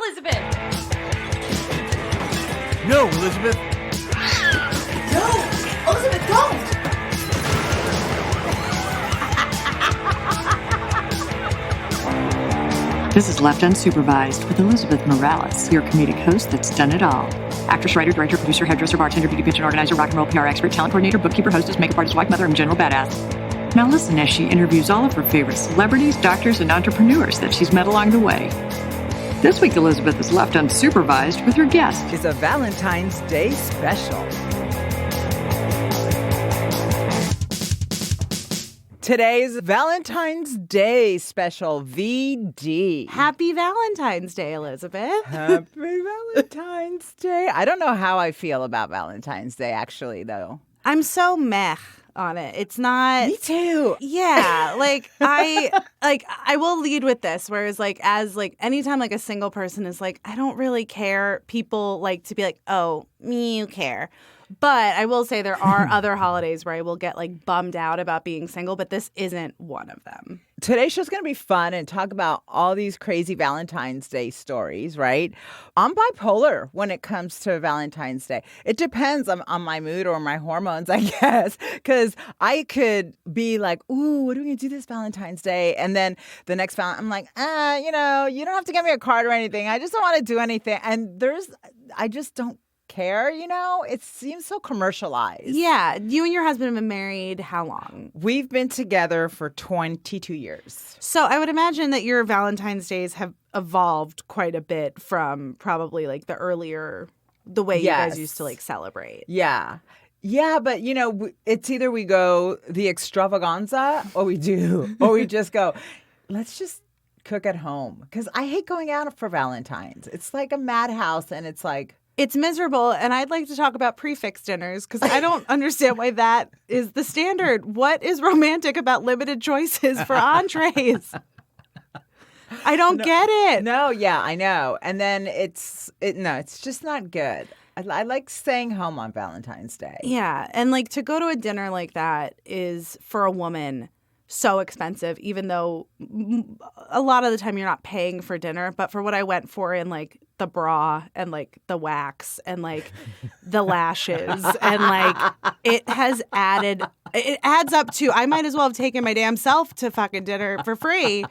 Elizabeth! No, Elizabeth! No! Elizabeth, don't! This is Left Unsupervised with Elizabeth Morales, your comedic host that's done it all. Actress, writer, director, producer, hairdresser, bartender, beauty pageant organizer, rock and roll PR expert, talent coordinator, bookkeeper, hostess, makeup artist, wife, mother, and general badass. Now listen as she interviews all of her favorite celebrities, doctors, and entrepreneurs that she's met along the way. This week, Elizabeth is left unsupervised with her guest. It's a Valentine's Day special. Today's Valentine's Day special, VD. Happy Valentine's Day, Elizabeth. Happy Valentine's Day. I don't know how I feel about Valentine's Day, actually, though. I'm so meh on it. It's not. Me too. Yeah, I will lead with this, whereas anytime a single person is like, I don't really care, people like to be like, oh, me, you care. But I will say there are other holidays where I will get bummed out about being single, but this isn't one of them. Today's show's going to be fun and talk about all these crazy Valentine's Day stories, right? I'm bipolar when it comes to Valentine's Day. It depends on my mood or my hormones, I guess, because I could be like, ooh, what are we going to do this Valentine's Day? And then the next I'm like, you don't have to give me a card or anything. I just don't want to do anything. And I just don't care, it seems so commercialized. Yeah. You and your husband have been married how long? We've been together for 22 years. So I would imagine that your Valentine's Days have evolved quite a bit from probably the way you guys used to celebrate. Yeah. Yeah, but it's either we go the extravaganza or we just go, let's just cook at home. Because I hate going out for Valentine's. It's like a madhouse and it's miserable, and I'd like to talk about prefix dinners because I don't understand why that is the standard. What is romantic about limited choices for entrees? I don't get it. No, yeah, I know. And then it's just not good. I like staying home on Valentine's Day. Yeah, and to go to a dinner like that is, for a woman, so expensive, even though a lot of the time you're not paying for dinner. But for what I went for in the bra and the wax and the lashes and it adds up to, I might as well have taken my damn self to fucking dinner for free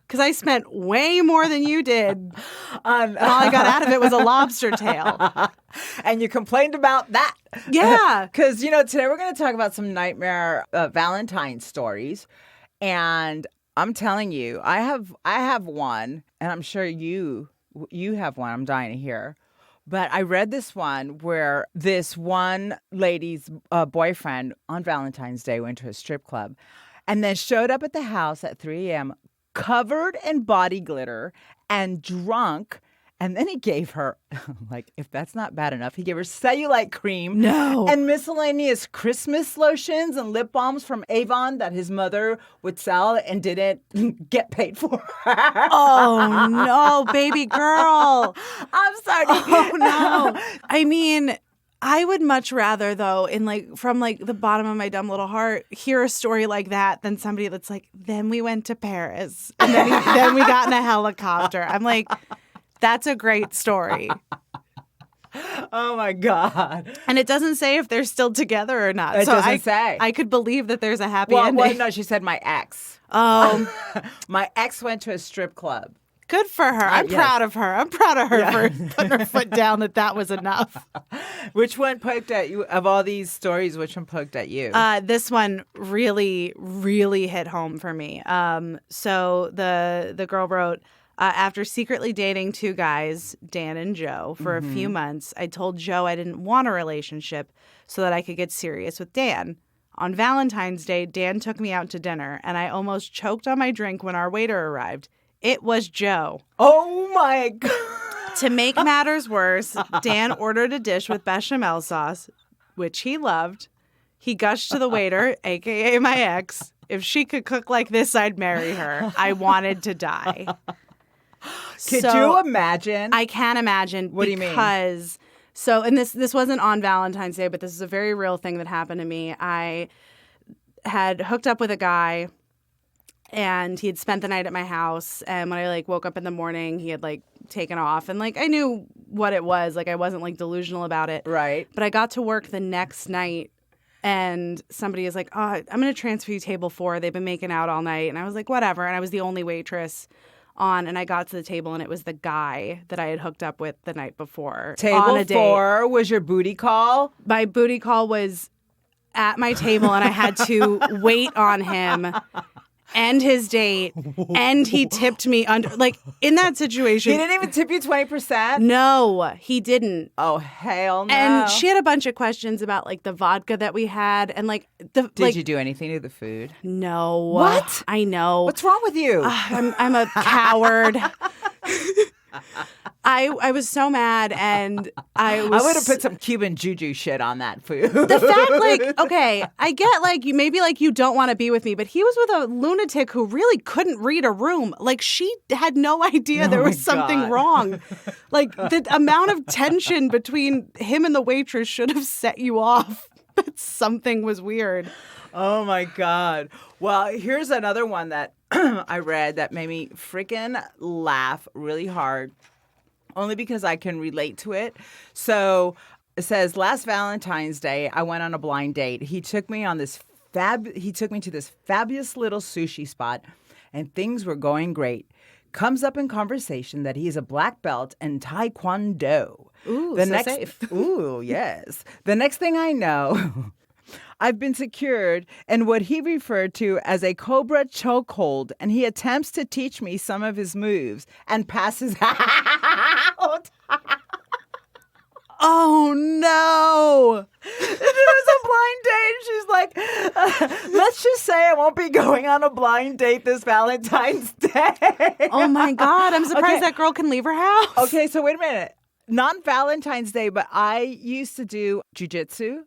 because I spent way more than you did. And all I got out of it was a lobster tail. And you complained about that. Yeah. Because, today we're going to talk about some nightmare Valentine stories. And I'm telling you, I have one, and I'm sure you have one. I'm dying to hear. But I read this one where this one lady's boyfriend on Valentine's Day went to a strip club and then showed up at the house at 3 a.m. covered in body glitter and drunk. And then he gave her, if that's not bad enough, he gave her cellulite cream. No. And miscellaneous Christmas lotions and lip balms from Avon that his mother would sell and didn't get paid for. Oh, no, baby girl. I'm sorry. Oh, no. I mean, I would much rather, though, from the bottom of my dumb little heart, hear a story like that than somebody that's then we went to Paris and then we got in a helicopter. I'm like, that's a great story. Oh, my God. And it doesn't say if they're still together or not. It doesn't say. I could believe that there's a happy ending. Well, no, she said my ex. Oh. My ex went to a strip club. Good for her. I'm proud of her. I'm proud of her for putting her foot down that was enough. Which one poked at you? Of all these stories, which one poked at you? This one really, really hit home for me. So the girl wrote, after secretly dating two guys, Dan and Joe, for a few months, I told Joe I didn't want a relationship so that I could get serious with Dan. On Valentine's Day, Dan took me out to dinner, and I almost choked on my drink when our waiter arrived. It was Joe. Oh, my God. To make matters worse, Dan ordered a dish with bechamel sauce, which he loved. He gushed to the waiter, a.k.a. my ex, if she could cook like this, I'd marry her. I wanted to die. Could you imagine? I can imagine. What do you mean? Because, and this wasn't on Valentine's Day, but this is a very real thing that happened to me. I had hooked up with a guy And he had spent the night at my house. And when I like woke up in the morning, he had like taken off. And like I knew what it was. Like I wasn't like delusional about it. Right. But I got to work the next night and somebody is like, oh, I'm going to transfer you table 4. They've been making out all night. And I was like, whatever. And I was the only waitress on. And I got to the table and it was the guy that I had hooked up with the night before. Table on a date. 4 was your booty call? My booty call was at my table and I had to wait on him and his date, and he tipped me under. Like, in that situation. He didn't even tip you 20%? No, he didn't. Oh, hell no. And she had a bunch of questions about, like, the vodka that we had, and, like, Did you do anything to the food? No. What? I know. What's wrong with you? I'm a coward. I was so mad, and I would have put some Cuban juju shit on that food. The fact, like, okay, I get, like, you maybe, like, you don't want to be with me, but he was with a lunatic who really couldn't read a room. Like, she had no idea there was something wrong. Like, the amount of tension between him and the waitress should have set you off that something was weird. Oh, my God. Well, here's another one that I read that made me freaking laugh really hard. Only because I can relate to it. So it says, last Valentine's Day, I went on a blind date. He took me on this to this fabulous little sushi spot, and things were going great. Comes up in conversation that he's a black belt in Taekwondo. Ooh, safe. Ooh, yes. The next thing I know, I've been secured in what he referred to as a cobra chokehold, and he attempts to teach me some of his moves and passes out. Oh, no. It was a blind date. She's like, let's just say I won't be going on a blind date this Valentine's Day. Oh, my God. I'm surprised that girl can leave her house. Okay, so wait a minute. Not Valentine's Day, but I used to do jujitsu.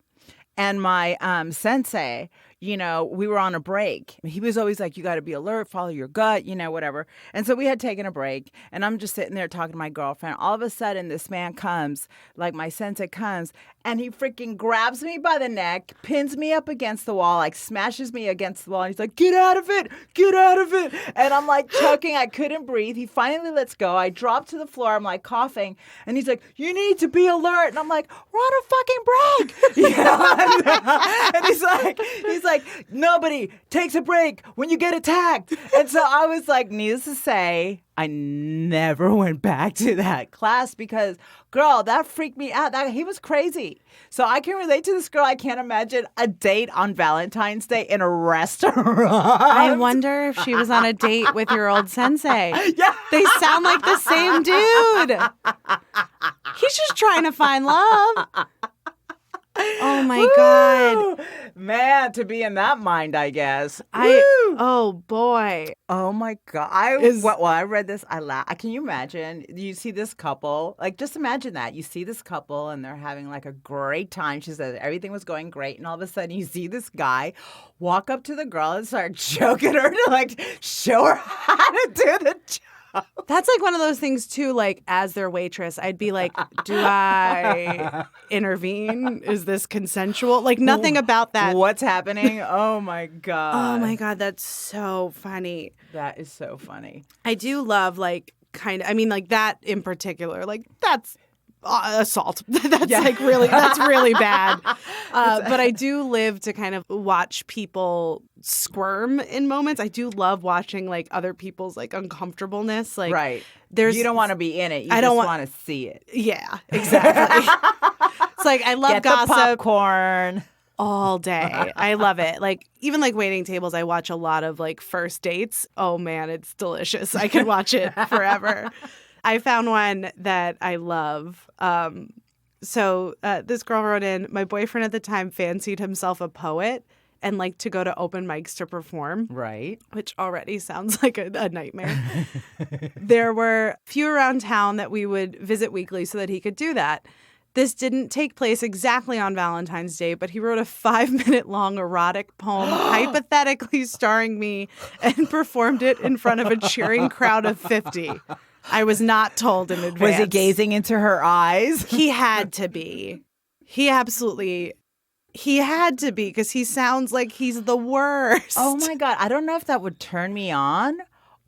And my sensei, you know, we were on a break. He was always like, you got to be alert, follow your gut, you know, whatever. And so we had taken a break, and I'm just sitting there talking to my girlfriend. All of a sudden, this man comes, like my sensei comes, and he freaking grabs me by the neck, pins me up against the wall, like smashes me against the wall. And he's like, get out of it, get out of it. And I'm like choking. I couldn't breathe. He finally lets go. I drop to the floor. I'm like coughing. And he's like, you need to be alert. And I'm like, we're on a fucking break. You know? And he's like, nobody takes a break when you get attacked. And so I was like, needless to say, I never went back to that class because, girl, that freaked me out. He was crazy. So I can relate to this girl. I can't imagine a date on Valentine's Day in a restaurant. I wonder if she was on a date with your old sensei. Yeah. They sound like the same dude. He's just trying to find love. Oh, my God. Man, to be in that mind, I guess. Oh, boy. Oh, my God. I read this. I laughed. Can you imagine? You see this couple. Like, just imagine that. You see this couple, and they're having, like, a great time. She says everything was going great. And all of a sudden, you see this guy walk up to the girl and start choking her to, like, show her how to do the job. That's like one of those things, too, like, as their waitress, I'd be like, do I intervene? Is this consensual? Like, nothing about that. What's happening? Oh, my God. Oh, my God. That's so funny. That is so funny. I do love, like, like, that in particular. Like, that's assault. That's that's really bad. But I do live to kind of watch people squirm in moments. I do love watching like other people's like uncomfortableness. Like, right. You don't want to be in it. I don't want to see it. Yeah, exactly. It's like I love Get gossip. The popcorn. All day. I love it. Like, even like waiting tables, I watch a lot of like first dates. Oh man, it's delicious. I could watch it forever. I found one that I love. So this girl wrote in, my boyfriend at the time fancied himself a poet and liked to go to open mics to perform. Right. Which already sounds like a nightmare. There were a few around town that we would visit weekly so that he could do that. This didn't take place exactly on Valentine's Day, but he wrote a 5-minute-long erotic poem hypothetically starring me and performed it in front of a cheering crowd of 50. I was not told in advance. Was he gazing into her eyes? He had to be. He absolutely He had to be because he sounds like he's the worst. Oh my God. I don't know if that would turn me on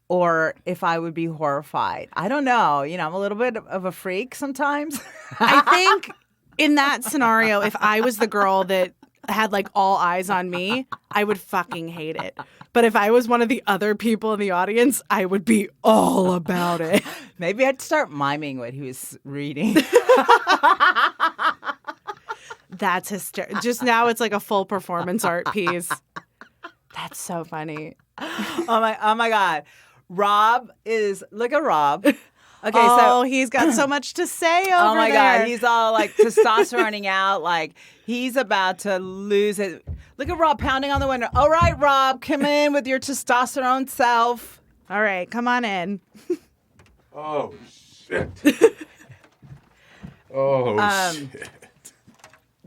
or if I would be horrified. I don't know. You know, I'm a little bit of a freak sometimes. I think in that scenario, if I was the girl that had like all eyes on me, I would fucking hate it. But if I was one of the other people in the audience, I would be all about it. Maybe I'd start miming what he was reading. That's hysterical. Just now it's like a full performance art piece. That's so funny. Oh my God. Look at Rob. Okay, so he's got so much to say over there. Oh my God, he's all like testosteroning out, like he's about to lose it. Look at Rob pounding on the window. All right, Rob, come in with your testosterone self. All right, come on in. Oh, shit. Shit.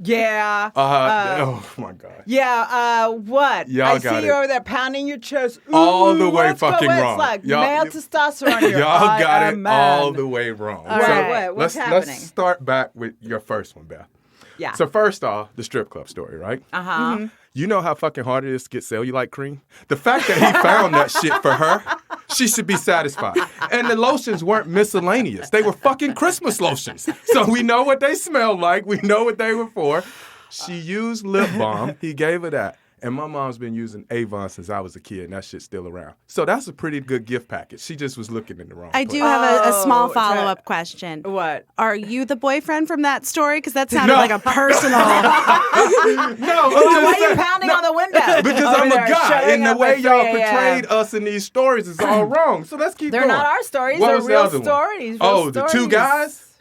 Yeah. Oh, my God. Yeah, what? Y'all I got see you it. over there pounding your chest. Ooh, All the way let's go. fucking It's wrong. like Y'all- male testosterone here. Y'all got I it am man. all the way wrong. All right, what's happening? Let's start back with your first one, Beth. Yeah. So first off, the strip club story, right? Uh-huh. Mm-hmm. You know how fucking hard it is to get cellulite cream? The fact that he found that shit for her, she should be satisfied. And the lotions weren't miscellaneous. They were fucking Christmas lotions. So we know what they smelled like. We know what they were for. She used lip balm. He gave her that. And my mom's been using Avon since I was a kid, and that shit's still around. So that's a pretty good gift package. She just was looking in the wrong I place. do have a small Oh, follow-up question. What? Are you the boyfriend from that story? Because that sounded like a personal. No, Why are you pounding on the window? Because Over I'm a there, guy, showing and the up way at y'all 3 a.m. portrayed us in these stories is all wrong. So let's keep They're going. not our stories. What They're was the real other one? stories. Oh, the two guys?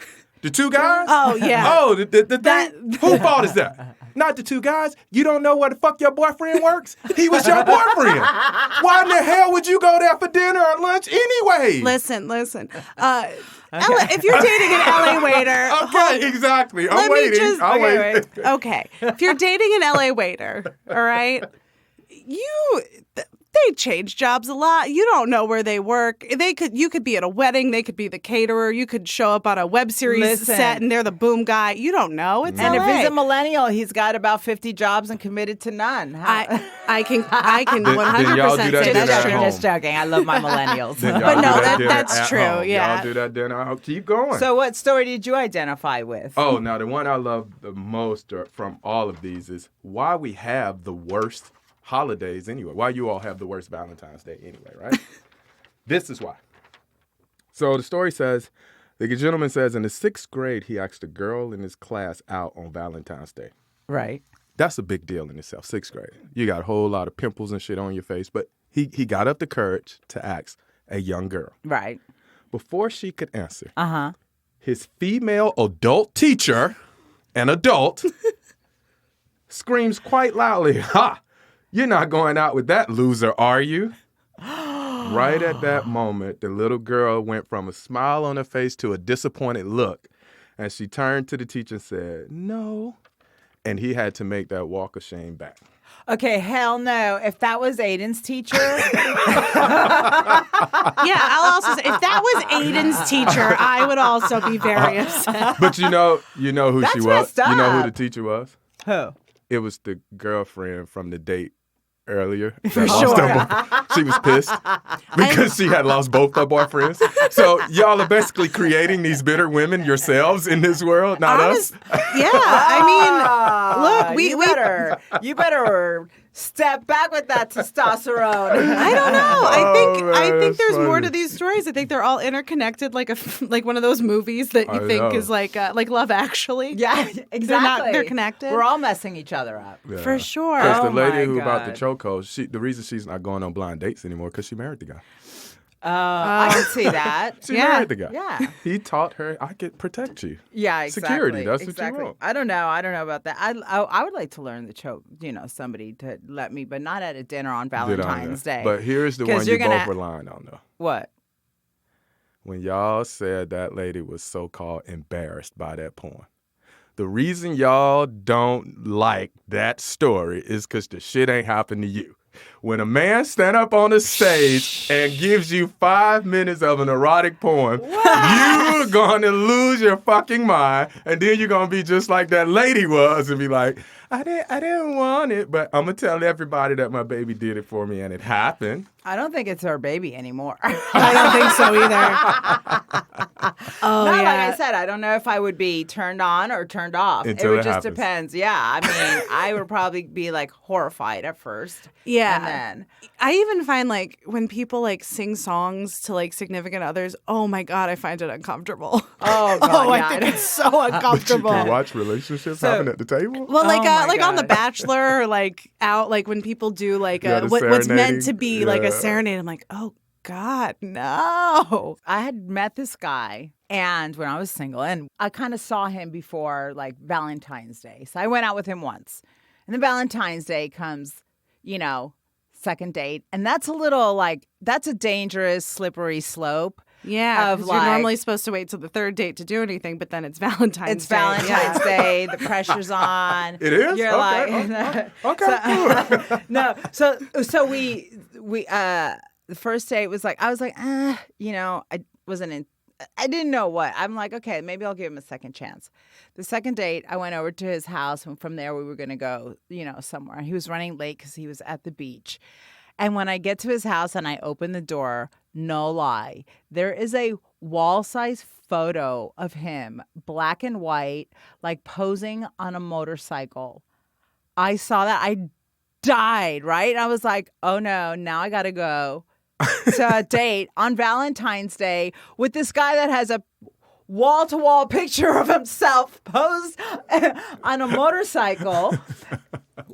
The two guys? Oh, yeah. Oh, the thing? Whose fault is that? Not the two guys. You don't know where the fuck your boyfriend works? He was your boyfriend. Why in the hell would you go there for dinner or lunch anyway? Listen. If you're dating an LA waiter. Okay, exactly. I'm Let me waiting. just- I'll wait. Okay. If you're dating an LA waiter, all right, they change jobs a lot. You don't know where they work. You could be at a wedding. They could be the caterer. You could show up on a web series set and they're the boom guy. You don't know. It's And LA. if he's a millennial, he's got about 50 jobs and committed to none. I can 100% Then y'all do say that that's dinner at true. home. Just joking. I love my millennials. Then y'all But do no, that dinner that's at true, home. yeah. Y'all do that dinner. I'll keep going. So what story did you identify with? Oh, now the one I love the most from all of these is why we have the worst holidays anyway. Why you all have the worst Valentine's Day anyway, right? This is why. So the story says, the gentleman says in the 6th grade, he asked a girl in his class out on Valentine's Day. Right. That's a big deal in itself, 6th grade. You got a whole lot of pimples and shit on your face, but he got up the courage to ask a young girl. Right. Before she could answer, Uh-huh. his female adult teacher, an adult, screams quite loudly, "Ha! You're not going out with that loser, are you?" Right at that moment, the little girl went from a smile on her face to a disappointed look, and she turned to the teacher and said, "No." And he had to make that walk of shame back. Okay, hell no. If that was Aiden's teacher, Yeah, I'll also say, if that was Aiden's teacher, I would also be very upset. But you know who That's she was? messed You know who up. the teacher was? who? It was the girlfriend from the date earlier. For that lost sure. her she was pissed because she had lost both her boyfriends. So y'all are basically creating these bitter women yourselves in this world, not us. Yeah, I mean, look, You better step back with that testosterone. I don't know. I man, think that's there's more funny. to these stories. I think they're all interconnected, like one of those movies that you I think know. is like Love Actually. Yeah, exactly. They're connected. We're all messing each other up. Yeah. For sure. Because the Oh my lady who about the God. chokehold, the reason she's not going on blind dates anymore because she married the guy. I can see that. She Yeah. married the guy. Yeah. He taught her, I could protect you. Yeah, exactly. Security, that's what you exactly. want. I don't know about that. I would like to learn the choke, somebody to let me, but not at a dinner on Did on Valentine's there. Day. But here's the 'Cause one you're you both gonna- were lying on, though. What? When y'all said that lady was so-called embarrassed by that porn. The reason y'all don't like that story is because the shit ain't happened to you. When a man stand up on a stage and gives you 5 minutes of an erotic poem, you're going to lose your fucking mind, and then you're going to be just like that lady was and be like, I didn't want it, but I'm gonna tell everybody that my baby did it for me, and it happened. I don't think it's her baby anymore. I don't think so either. Oh, No, yeah. like I said, I don't know if I would be turned on or turned off. Until it would it just happens. depends. Yeah, I mean, I would probably be like horrified at first. Yeah. And then I even find like when people like sing songs to like significant others, oh my God, I find it uncomfortable. oh god, Oh, yeah, I think it's so But you uncomfortable. can watch relationships happen at the table. Well, like Oh my like on The God. Bachelor, or like out, like when people do like Yeah, the what's meant serenading. to be like Yeah. a serenade, I'm like, oh God, no. I had met this guy, and when I was single, and I kind of saw him before like Valentine's Day. So I went out with him once. And then Valentine's Day comes, second date. And that's a little like, that's a dangerous, slippery slope. Yeah, Of, 'cause like- you're normally supposed to wait till the third date to do anything, but then it's Valentine's It's Day. Valentine's Day. The pressure's on. It is? You're Okay, like, okay. no. So we the first date was like, I was like, I wasn't in. I didn't know what. I'm like, okay, maybe I'll give him a second chance. The second date, I went over to his house, and from there we were going to go, somewhere. He was running late because he was at the beach. And when I get to his house and I open the door, no lie, there is a wall-size photo of him, black and white, like posing on a motorcycle. I saw that. I died, right? And I was like, oh no, now I got to go to a date on Valentine's Day with this guy that has a wall-to-wall picture of himself posed on a motorcycle.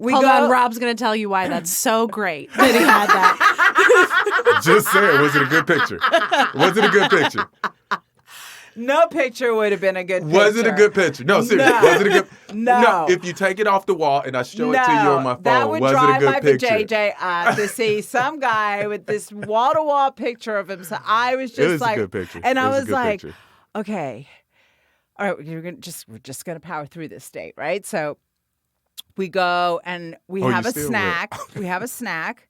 Hold on, Rob's going to tell you why that's so great that he had that. Just say it. Was it a good picture? Was it a good picture? No picture would have been a good picture. Was it a good picture? No, seriously. No. Was it a good? No. If you take it off the wall and I show it to you on my phone, that would was it a drive good my picture? JJ up to see some guy with this wall-to-wall picture of himself. I was just It was like, a good picture. and It I was a was good like, picture. okay, all right, we're just gonna power through this date, right? So we go and we Oh, have you a still snack. We have a snack.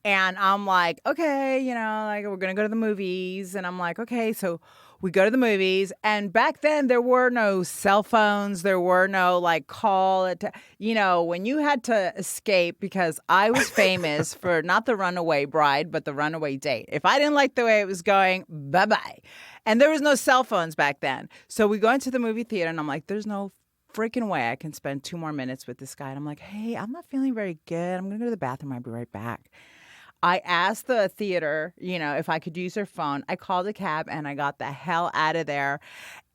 And I'm like, okay, like we're going to go to the movies. And I'm like, okay, so we go to the movies. And back then there were no cell phones. There were no like when you had to escape, because I was famous for not the runaway bride, but the runaway date. If I didn't like the way it was going, bye-bye. And there was no cell phones back then. So we go into the movie theater and I'm like, there's no freaking way I can spend 2 more minutes with this guy. And I'm like, hey, I'm not feeling very good. I'm going to go to the bathroom. I'll be right back. I asked the theater, if I could use their phone. I called a cab and I got the hell out of there.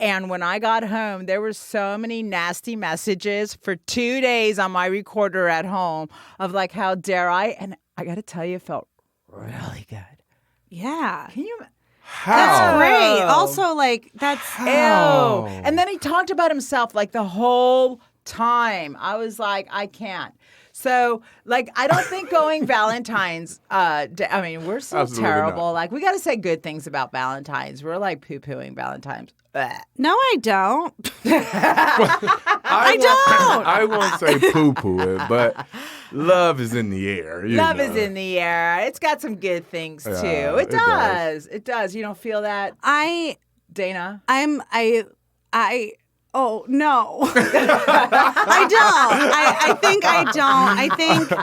And when I got home, there were so many nasty messages for 2 days on my recorder at home of like, how dare I? And I got to tell you, it felt really good. Yeah. Can you? How? That's great. Oh. Also, like, that's... Ew. And then he talked about himself like the whole time. I was like, I can't. So, like, I don't think going Valentine's, we're so Absolutely terrible. not. Like, we got to say good things about Valentine's. We're like poo-pooing Valentine's. Blech. No, I don't. I won't say poo-poo it, but love is in the air. Love is in the air. It's got some good things, too. Yeah, It it does. does. It does. You don't feel that, I Dayna? Oh no, I don't. I think I don't.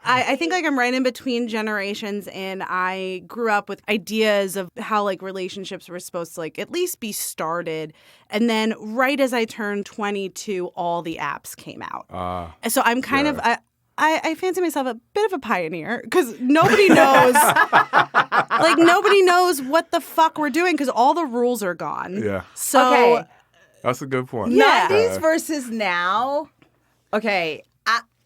I think like I'm right in between generations, and I grew up with ideas of how like relationships were supposed to like at least be started, and then right as I turned 22, all the apps came out. And so I'm kind of. I fancy myself a bit of a pioneer because nobody knows, like nobody knows what the fuck we're doing because all the rules are gone. Yeah. So. Okay. That's a good point. Yeah. 90s versus now. Okay.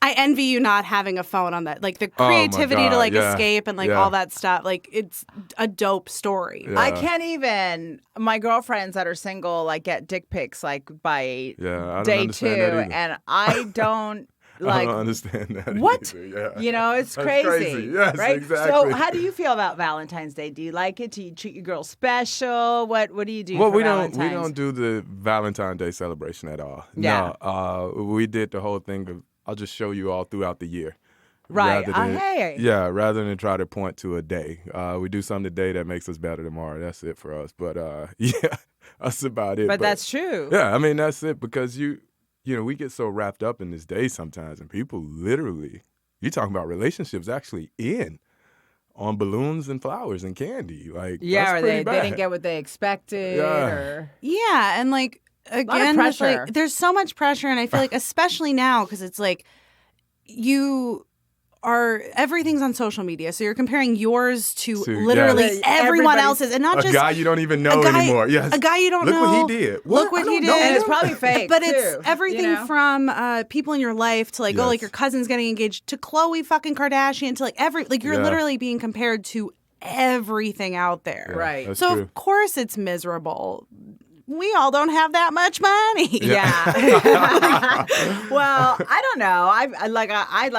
I envy you not having a phone on that. Like the Oh, my creativity to God, like yeah. escape and like Yeah. all that stuff. Like it's a dope story. Yeah. I can't even. My girlfriends that are single like get dick pics like by Yeah, I don't day 2, understand that either. and I don't I like. don't understand that. What? Either. Yeah. It's That's crazy. Yes, right? exactly. So, how do you feel about Valentine's Day? Do you like it? Do you treat your girl special? What do you do? Well, for we Valentine's? don't do the Valentine's Day celebration at all. Yeah. No, we did the whole thing of I'll just show you all throughout the year. Right. Rather than, Hey. Yeah, rather than try to point to a day. We do something today that makes us better tomorrow. That's it for us. But yeah, that's about it. But that's true. Yeah, I mean that's it because you we get so wrapped up in this day sometimes, and people literally, you talking about relationships actually end on balloons and flowers and candy. Like, Yeah, that's or pretty they bad. didn't get what they expected. Yeah. Or Yeah, and like again, lot of with, like, pressure. there's so much pressure, and I feel like especially now because it's like everything's on social media, so you're comparing yours to literally yes. everyone Everybody's- else's, and not a just guy you don't even know anymore. Yes. a guy you don't Look know. what he did. Look what I he don't know did. And it's him. probably fake, But too, it's everything you know? from people in your life to like, Yes. like your cousin's getting engaged to Khloe fucking Kardashian to like you're Yeah. literally being compared to everything out there. Right. That's So true. of course it's miserable. We all don't have that much money. Yeah. Well, I don't know. Like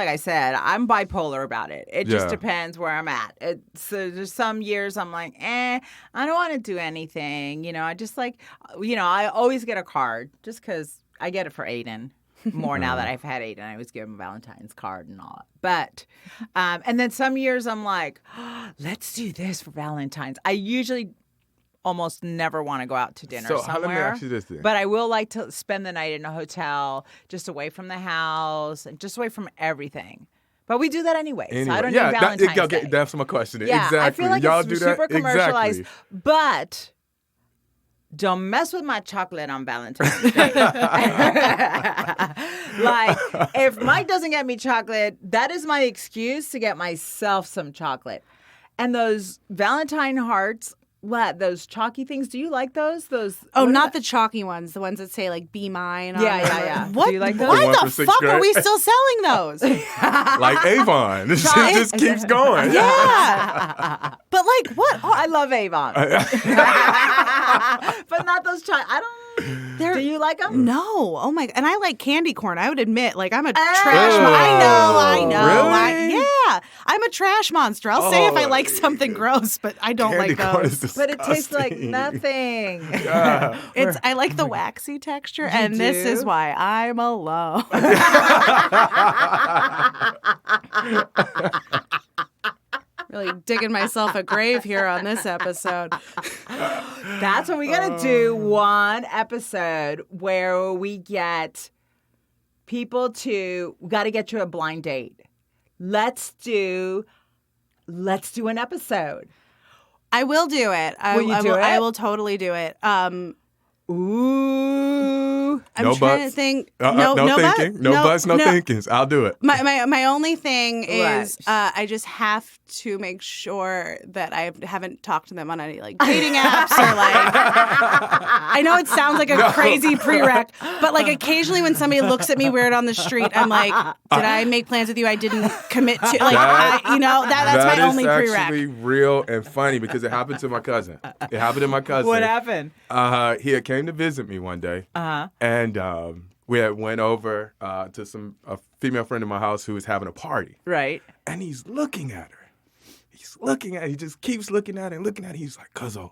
I said, I'm bipolar about it. It just Yeah. depends where I'm at. So there's some years I'm like, I don't want to do anything. I just like, I always get a card just because I get it for Aiden. More now that I've had Aiden, I always give him a Valentine's card and all. But, and then some years I'm like, let's do this for Valentine's. I usually almost never want to go out to dinner So, somewhere. let me ask you this then. But I will like to spend the night in a hotel, just away from the house and just away from everything. But we do that anyway. So I don't need Valentine's Day. That's my question. Yeah, Exactly. I feel like Y'all it's do super that? commercialized. Exactly. But don't mess with my chocolate on Valentine's Day. Like, if Mike doesn't get me chocolate, that is my excuse to get myself some chocolate. And those Valentine hearts, those chalky things, do you like those? Oh, not the chalky ones, the ones that say like "Be mine." on Yeah, them. yeah, yeah. What? Do you like those? Why The one the from sixth fuck are grade? we still selling those? Like Avon. This shit just keeps going. Yeah. But like, what? I love Avon. But not those I don't. Do you like them? No. Oh my. And I like candy corn. I would admit, like, I'm a trash. Oh. I know. Really? Yeah. I'm a trash monster. I'll say if I Oh. like something gross, but I don't Candy like corn those. is But it tastes like disgusting. nothing. Yeah. I like the waxy texture, and this do? is why I'm alone. Really digging myself a grave here on this episode. That's what we're going to do, one episode where we get people we got to get you a blind date. Let's do an episode. I will do it. Will you do it? I will totally do it. Ooh. I'm No trying buts. to think. No thinking. No buts, no thinkings. I'll do it. My only thing is Right. I just have to make sure that I haven't talked to them on any like dating apps or like I know it sounds like a crazy prereq, but like occasionally when somebody looks at me weird on the street, I'm like, did I make plans with you I didn't commit to? Like that's my only That is prereq. actually real and funny because it happened to my cousin. It happened to my cousin. What happened? He had came to visit me one day, and we had went over to a female friend of my house who was having a party, Right. and he's looking at her. He just keeps looking at her and looking at her. He's like, Cuzzo,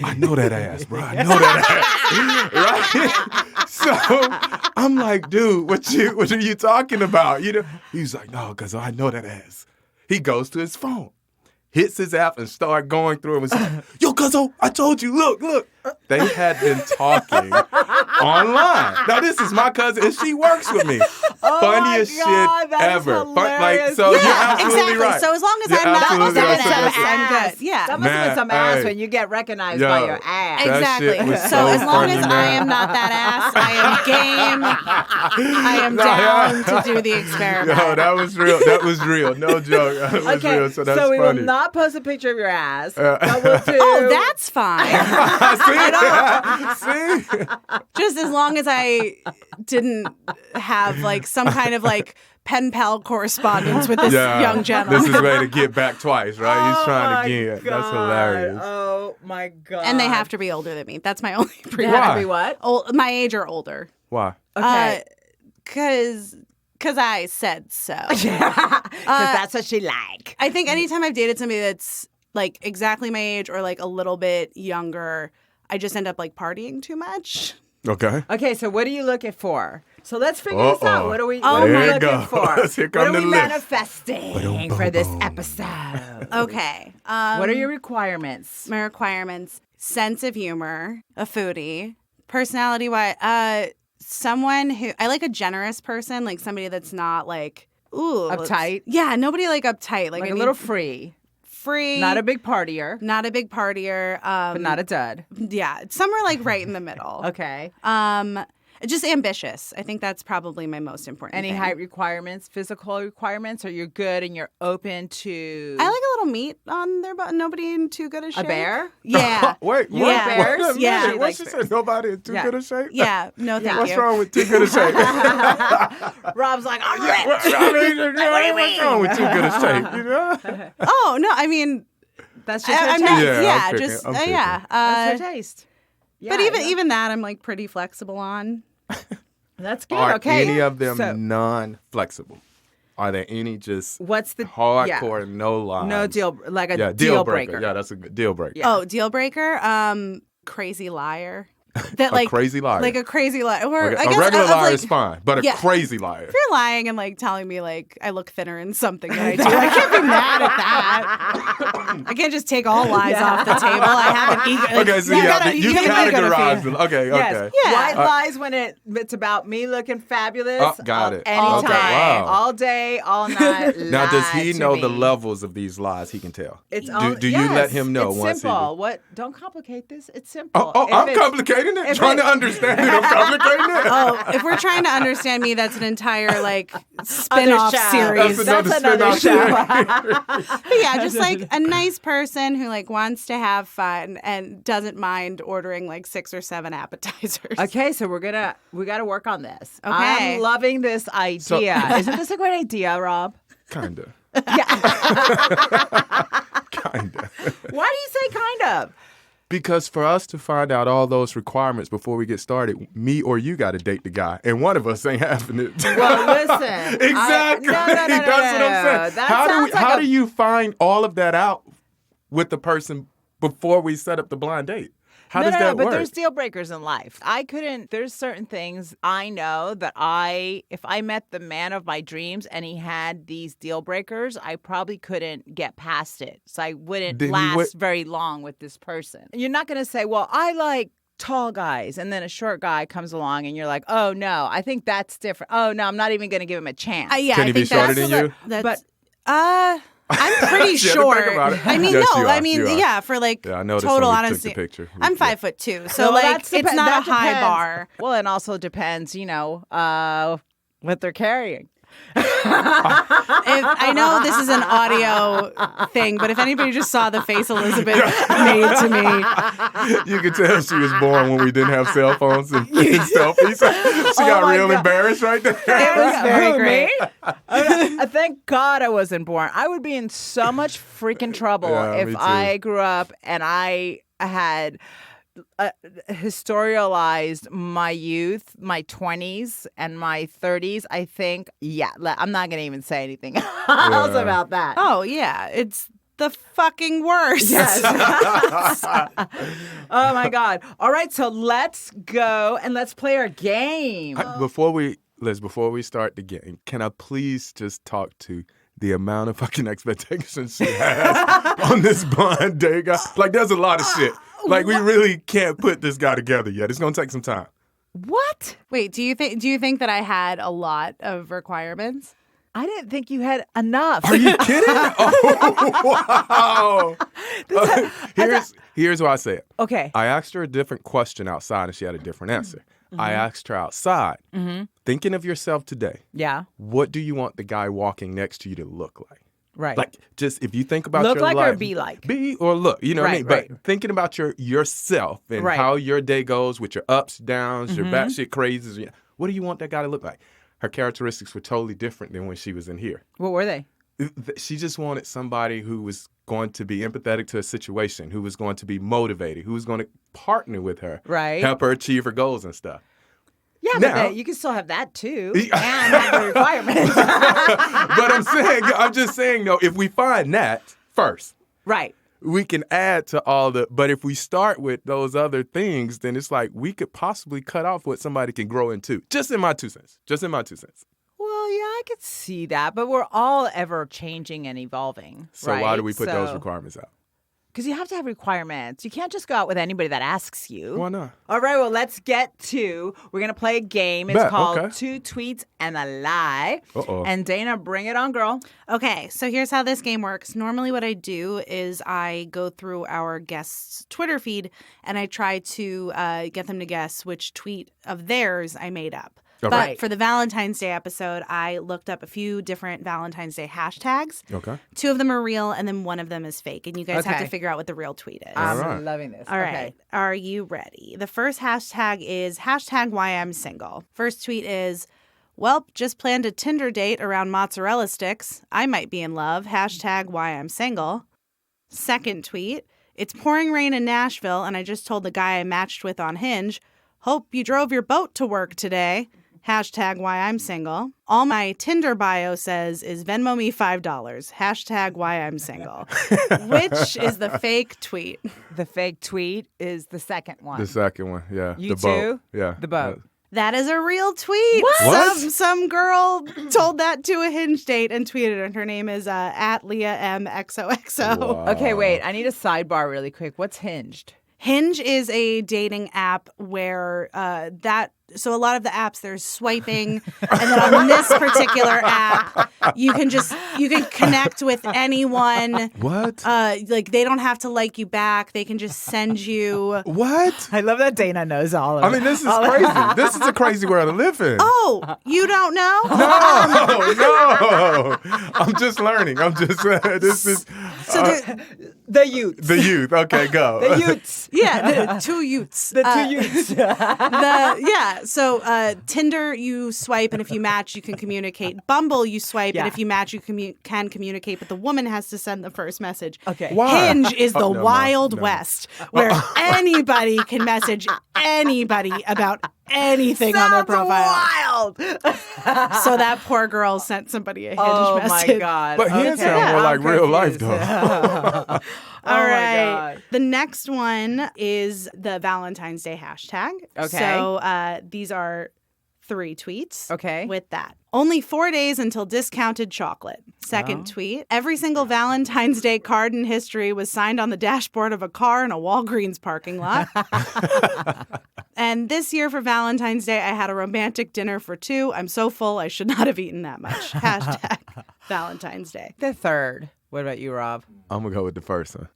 I know that ass, bro. I know that ass. Right? So I'm like, dude, what are you talking about? He's like, no, Cuzzo, I know that ass. He goes to his phone, hits his app, and start going through it. Was like, yo, Cuzzo, I told you, look. They had been talking online. Now, this is my cousin, and she works with me. Funniest my God, shit that is ever. hilarious. So you're absolutely exactly. right. So as long as You're I'm not absolutely that right. ass, I'm Ass. good. Yeah. That must have been some Man, ass hey. when you get recognized Yo, by your ass. that Exactly. shit was So so as long funny, as I man. am not that ass, I am game. I am down to do the experiment. Yo, that was real. No joke. That was Okay, real. So that's we funny. will not post a picture of your ass, but we'll do. Oh, that's fine. See? Just as long as I didn't have like some kind of like pen pal correspondence with this young gentleman. This is way to get back twice, right? He's trying Oh, again. my That's hilarious. Oh my God. And they have to be older than me. That's my only They pre. have to Why? be what? My age or older. Why? Okay. Cause I said so. Because that's what she like. I think anytime I've dated somebody that's like exactly my age or like a little bit younger, I just end up like partying too much. Okay. Okay, so what are you looking for? So let's figure this out. Uh-oh. What are we, Oh what are we my looking God. for? Here What come are the we list. manifesting for this episode? Okay. What are your requirements? My requirements: sense of humor, a foodie, personality-wise. someone who I like a generous person, like somebody that's not like Uptight? Yeah, nobody like uptight. Like a little free. Free. Not a big partier. Not a big partier. But not a dud. Yeah, somewhere like right in the middle. Okay. Just ambitious. I think that's probably my most important Any thing. height requirements, physical requirements, or you're good and you're open to... I like a little meat on their butt. Nobody in too good a shape. A bear? Yeah. Wait, You like bears? Wait a minute. Yeah. What she said? Nobody in too good a shape? Yeah. No, thank What's you. wrong with too good a shape? Rob's like, I'm Yeah, rich. I mean, what's wrong with too good a shape? You know? Oh, no, I mean... That's just her I'm taste. not, Yeah, yeah, I'm picking, just, I'm picking. yeah. That's her taste. But Yeah, even that, I'm like pretty flexible on. That's good. Are Okay. any of them So, non-flexible? Are there any just what's the hardcore, no lines? No deal, like a Yeah, deal breaker. Yeah, that's a good deal breaker. Yeah. Oh, deal breaker? Crazy liar. That A crazy liar. Like a crazy liar. Or Okay, I guess a regular of, liar like, is fine, but yeah. a crazy liar. If you're lying and like telling me like I look thinner in something that I do, I can't be mad at that. I can't just take all lies off the table. I have an ego. Okay, so you categorize them. Okay, Yes. okay. Yeah. White lies when it's about me looking fabulous. Oh, got it. Anytime. Okay, wow. All day, all night. Now, does he lie to know the me. levels of these lies? He can tell. It's do you let him know it's once simple. What? Don't complicate this. It's simple. If I'm it's- complicating it. if Trying it- to understand it. I'm complicating it. Oh, if we're trying to understand me, that's an entire like spin-off show. series. That's another spin-off show. But yeah, just like a nice person who like wants to have fun and doesn't mind ordering like 6 or 7 appetizers. Okay, so we got to work on this. Okay. I'm loving this idea. Isn't this a great idea, Rob? Kinda. Yeah. Kinda. Why do you say kind of? Because for us to find out all those requirements before we get started, me or you got to date the guy, and one of us ain't having it. Well, listen. Exactly. No. That's what I'm saying. That How sounds like do you find all of that out with the person before we set up the blind date? How does that but work? there's deal breakers in life. There's certain things I know that if I met the man of my dreams and he had these deal breakers, I probably couldn't get past it. So I wouldn't last very long with this person. You're not going to say, well, I like tall guys, and then a short guy comes along and you're like, oh no, I think that's different. Oh no, I'm not even going to give him a chance. Yeah, Can I he be think shorter than you? But I'm pretty You had to think short. about it. I mean, Yes, no, you I are. mean, You are. yeah, for like Yeah, I noticed total when we took honesty. the picture. I'm Yeah. 5'2", so Well, like it's not a high bar. Well, and also depends, what they're carrying. I know this is an audio thing, but if anybody just saw the face Elizabeth made to me, You could tell she was born when we didn't have cell phones and selfies. She got my real God. embarrassed right there. it was very Who, great. me? Thank God I wasn't born. I would be in so much freaking trouble Yeah, me if too. I grew up and I had historialized my youth, my 20s and my 30s. I think, I'm not going to even say anything else about that. Oh yeah, it's the fucking worst. Yes. Oh my God. All right, so let's go and let's play our game. Before we start the game, can I please just talk to the amount of fucking expectations she has on this blind date guy? Like, there's a lot of shit. Like, we really can't put this guy together yet. It's gonna take some time. What? Wait, do you think that I had a lot of requirements? I didn't think you had enough. Are you kidding? Oh, wow. Here's why I say it. Okay. I asked her a different question outside, and she had a different answer. I asked her outside, thinking of yourself today, Yeah. what do you want the guy walking next to you to look like? Right. Like, just if you think about Look your like life, or be like? Be or look, you know what I Right, mean? right. But thinking about yourself and Right. how your day goes with your ups, downs, your batshit crazies, what do you want that guy to look like? Her characteristics were totally different than when she was in here. What were they? She just wanted somebody who was going to be empathetic to a situation, who was going to be motivated, who was going to partner with her, Right. help her achieve her goals and stuff. Yeah, Now- but you can still have that too, and have the requirements. But I'm just saying, though, if we find that first, Right. we can add to all but if we start with those other things, then it's like we could possibly cut off what somebody can grow into. Just in my 2 cents. Well, yeah, I could see that, but we're all ever changing and evolving. So right? why do we put those So- requirements out? Because you have to have requirements. You can't just go out with anybody that asks you. Why not? All right, well, let's get to. We're going to play a game. It's Bet, called okay. Two Tweets and a Lie. Uh-oh. And Dayna, bring it on, girl. Okay, so here's how this game works. Normally what I do is I go through our guests' Twitter feed and I try to get them to guess which tweet of theirs I made up. Okay. But for the Valentine's Day episode, I looked up a few different Valentine's Day hashtags. Okay. 2 of them are real and then 1 of them is fake. And you guys have Okay. to figure out what the real tweet is. I'm right. loving this. All right. Okay. Are you ready? The first hashtag is hashtag why I'm single. First tweet is, welp, just planned a Tinder date around mozzarella sticks. I might be in love. Hashtag why I'm single. Second tweet, it's pouring rain in Nashville and I just told the guy I matched with on Hinge, hope you drove your boat to work today. Hashtag why I'm single. All my Tinder bio says is Venmo me $5. Hashtag why I'm single. Which is the fake tweet? The fake tweet is the second one. The second one, yeah. You the boat. too? Yeah. The boat. That is a real tweet. What? Some girl told that to a Hinge date and tweeted it. Her name is at Leah M XOXO. Wow. Okay, wait. I need a sidebar really quick. What's Hinged? Hinge is a dating app where so a lot of the apps there's swiping, and then on this particular app you can connect with anyone. What? Like they don't have to like you back. They can just send you. What? I love that Dayna knows all of I mean, this is crazy. This is a crazy world to live in. Oh, you don't know? No. I'm just learning. This is So the youths. the youth. Okay, go. The youths. yeah, the 2 youths. The two youths. So Tinder, you swipe, and if you match, you can communicate. Bumble, you swipe, and Yeah. if you match, you can communicate, but the woman has to send the first message. Okay. Why? Hinge is the no, Wild no. West, where anybody can message anybody about anything on their profile. Wild. So that poor girl sent somebody a Hinge Oh message. my God. But Hinge sound more like real life, though. All Oh my right. God. The next one is the Valentine's Day hashtag. Okay. So these are 3 tweets. Okay. With that. Only 4 days until discounted chocolate. Second tweet. Every single Valentine's Day card in history was signed on the dashboard of a car in a Walgreens parking lot. And this year for Valentine's Day, I had a romantic dinner for 2. I'm so full, I should not have eaten that much. Hashtag Valentine's Day. The third. What about you, Rob? I'm going to go with the first one.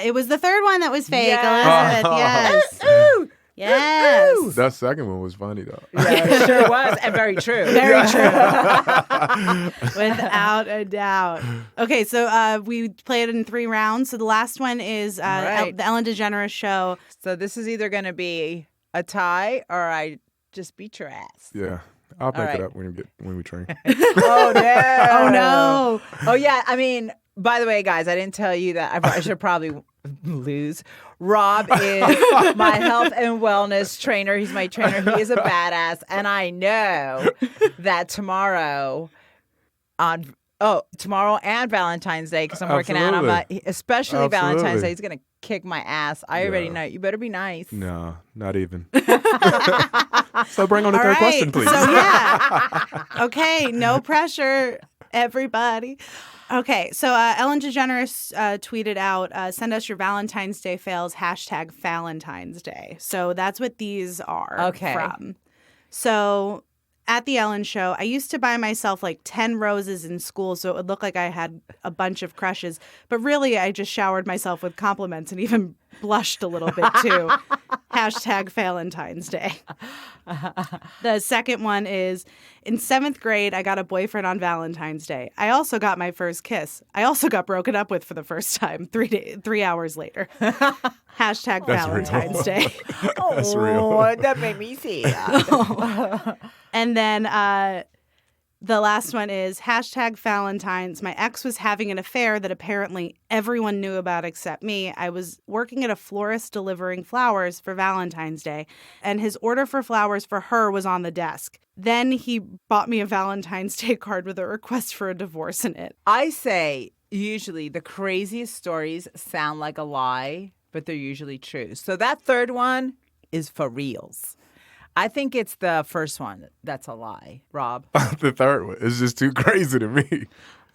It was the third one that was fake, Yes. Elizabeth. Yes. Ooh. Yes. That second one was funny, though. Yeah, it sure was. And very true. Very true. Without a doubt. Okay, so we played it in 3 rounds. So the last one is Right. the Ellen DeGeneres show. So this is either going to be a tie or I just beat your ass. Yeah. I'll make right. it up when we train. Oh, no. Oh, no. Oh, yeah. I mean, by the way, guys, I didn't tell you that. I should probably lose. Rob is my health and wellness trainer. He's my trainer. He is a badass. And I know that tomorrow and Valentine's Day, because I'm working out on my, especially Valentine's Absolutely. Day, he's going to kick my ass. I already know. You better be nice. No, not even. So bring on the All third right. question, please. So, yeah. Okay, no pressure, everybody. Okay, so Ellen DeGeneres tweeted out, send us your Valentine's Day fails, hashtag Valentine's Day. So that's what these are from. So at the Ellen show, I used to buy myself like 10 roses in school so it would look like I had a bunch of crushes. But really, I just showered myself with compliments and even blushed a little bit too. Hashtag Valentine's Day. The second one is, in 7th grade, I got a boyfriend on Valentine's Day. I also got my first kiss. I also got broken up with for the first time 3 hours later. Hashtag That's Valentine's real. Day. That's real. Oh, that made me see. And then the last one is hashtag Valentines. My ex was having an affair that apparently everyone knew about except me. I was working at a florist delivering flowers for Valentine's Day, and his order for flowers for her was on the desk. Then he bought me a Valentine's Day card with a request for a divorce in it. I say usually the craziest stories sound like a lie, but they're usually true. So that third one is for reals. I think it's the first one that's a lie, Rob. The third one is just too crazy to me.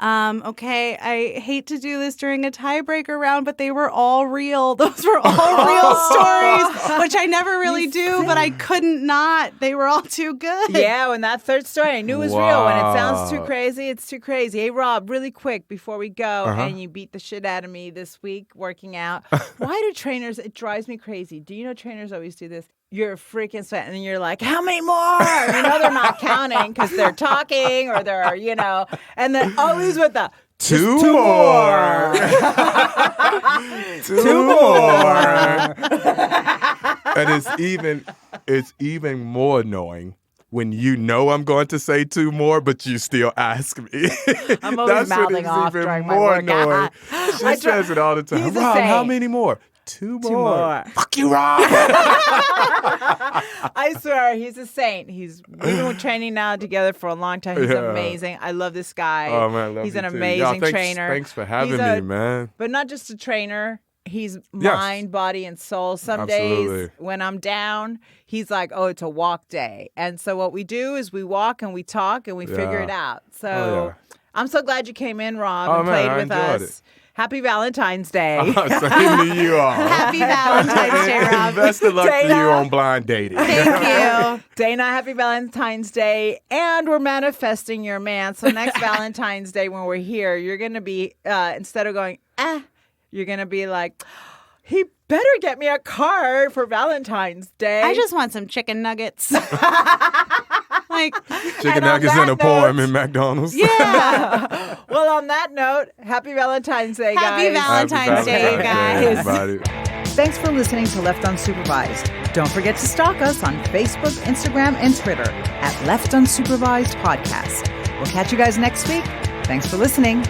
Okay, I hate to do this during a tiebreaker round, but they were all real. Those were all real stories, which I never really do, but I couldn't not. They were all too good. Yeah, when that third story, I knew it was real. When it sounds too crazy, it's too crazy. Hey, Rob, really quick before we go, and you beat the shit out of me this week working out. Why do trainers, it drives me crazy. Do you know trainers always do this? You're freaking sweating, and you're like, how many more? You know they're not counting because they're talking or they're, and then always with the two more. Two more. And it's even more annoying when you know I'm going to say two more, but you still ask me. I'm always mouthing off during my workout. She says it all the time. Rob, how many more? Two more. Fuck you, Rob. I swear, he's a saint. We've been training now together for a long time. He's amazing. I love this guy. Oh, man, I love He's you an too. amazing Y'all, trainer. Thanks for having me, man. But not just a trainer. He's mind, body, and soul. Some days when I'm down, he's like, oh, it's a walk day. And so what we do is we walk and we talk and we figure it out. So I'm so glad you came in, Rob, and played with us. It. Happy Valentine's Day. Same to you all. Happy Valentine's Day, Rob. Best of luck to you on blind dating. Thank you. Dayna, happy Valentine's Day. And we're manifesting your man. So next Valentine's Day when we're here, you're going to be, instead of going, you're going to be like, he better get me a card for Valentine's Day. I just want some chicken nuggets. Chicken nuggets in a poem in McDonald's. Yeah. Well, on that note, happy Valentine's Day, guys. Happy Valentine's Day, guys. Everybody. Thanks for listening to Left Unsupervised. Don't forget to stalk us on Facebook, Instagram, and Twitter at Left Unsupervised Podcast. We'll catch you guys next week. Thanks for listening.